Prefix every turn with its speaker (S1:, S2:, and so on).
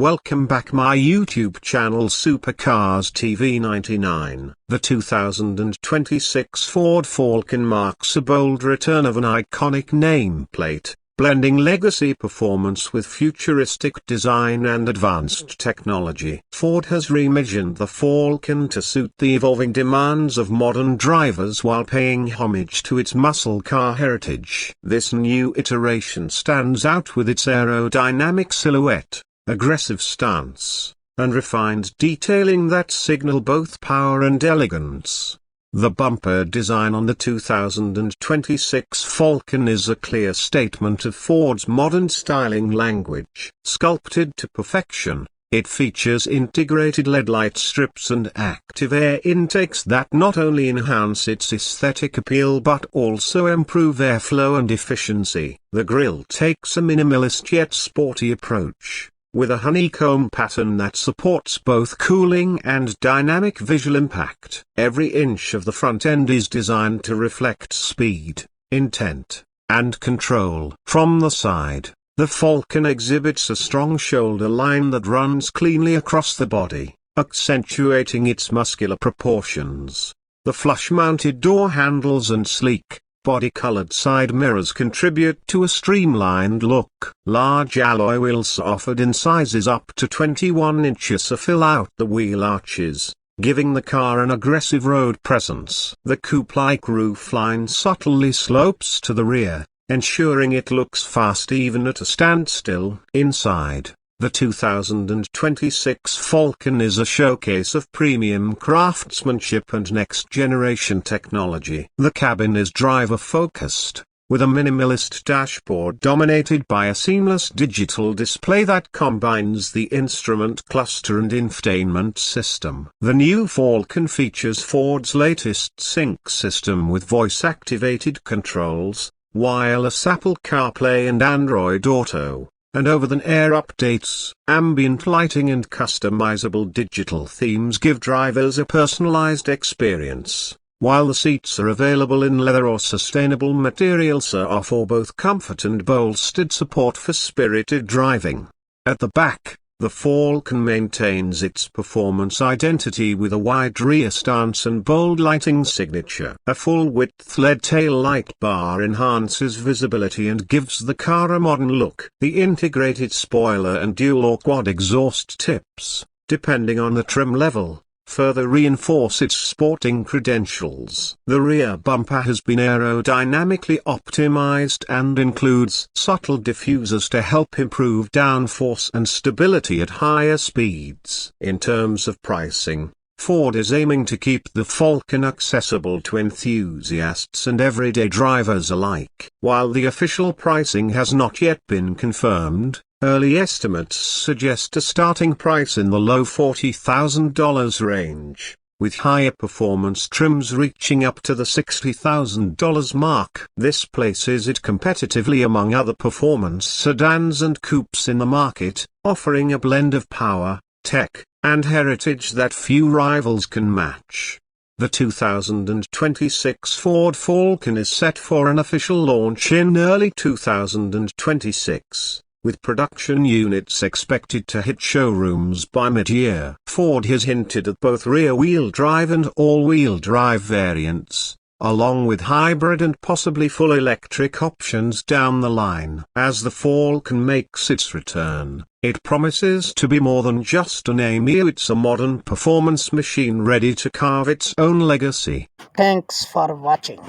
S1: Welcome back my YouTube channel Supercars TV 99. The 2026 Ford Falcon marks a bold return of an iconic nameplate, blending legacy performance with futuristic design and advanced technology. Ford has reimagined the Falcon to suit the evolving demands of modern drivers while paying homage to its muscle car heritage. This new iteration stands out with its aerodynamic silhouette, aggressive stance, and refined detailing that signal both power and elegance. The bumper design on the 2026 Falcon is a clear statement of Ford's modern styling language. Sculpted to perfection, it features integrated LED light strips and active air intakes that not only enhance its aesthetic appeal but also improve airflow and efficiency. The grille takes a minimalist yet sporty approach, with a honeycomb pattern that supports both cooling and dynamic visual impact. Every inch of the front end is designed to reflect speed, intent, and control. From the side, the Falcon exhibits a strong shoulder line that runs cleanly across the body, accentuating its muscular proportions. The flush-mounted door handles and sleek, body-colored side mirrors contribute to a streamlined look. Large alloy wheels are offered in sizes up to 21 inches to fill out the wheel arches, giving the car an aggressive road presence. The coupe-like roofline subtly slopes to the rear, ensuring it looks fast even at a standstill. Inside, the 2026 Falcon is a showcase of premium craftsmanship and next-generation technology. The cabin is driver-focused, with a minimalist dashboard dominated by a seamless digital display that combines the instrument cluster and infotainment system. The new Falcon features Ford's latest sync system with voice-activated controls, wireless Apple CarPlay and Android Auto, and over-the-air updates. Ambient lighting and customizable digital themes give drivers a personalized experience, while the seats are available in leather or sustainable materials offer both comfort and bolstered support for spirited driving. At the back, the Falcon maintains its performance identity with a wide rear stance and bold lighting signature. A full-width LED tail light bar enhances visibility and gives the car a modern look. The integrated spoiler and dual or quad exhaust tips, depending on the trim level, further reinforce its sporting credentials. The rear bumper has been aerodynamically optimized and includes subtle diffusers to help improve downforce and stability at higher speeds. In terms of pricing, Ford is aiming to keep the Falcon accessible to enthusiasts and everyday drivers alike. While the official pricing has not yet been confirmed, early estimates suggest a starting price in the low $40,000 range, with higher performance trims reaching up to the $60,000 mark. This places it competitively among other performance sedans and coupes in the market, offering a blend of power, tech, and heritage that few rivals can match. The 2026 Ford Falcon is set for an official launch in early 2026. With production units expected to hit showrooms by mid-year. Ford has hinted at both rear-wheel drive and all-wheel drive variants, along with hybrid and possibly full electric options down the line. As the Falcon makes its return, it promises to be more than just a name. It's a modern performance machine ready to carve its own legacy.
S2: Thanks for watching.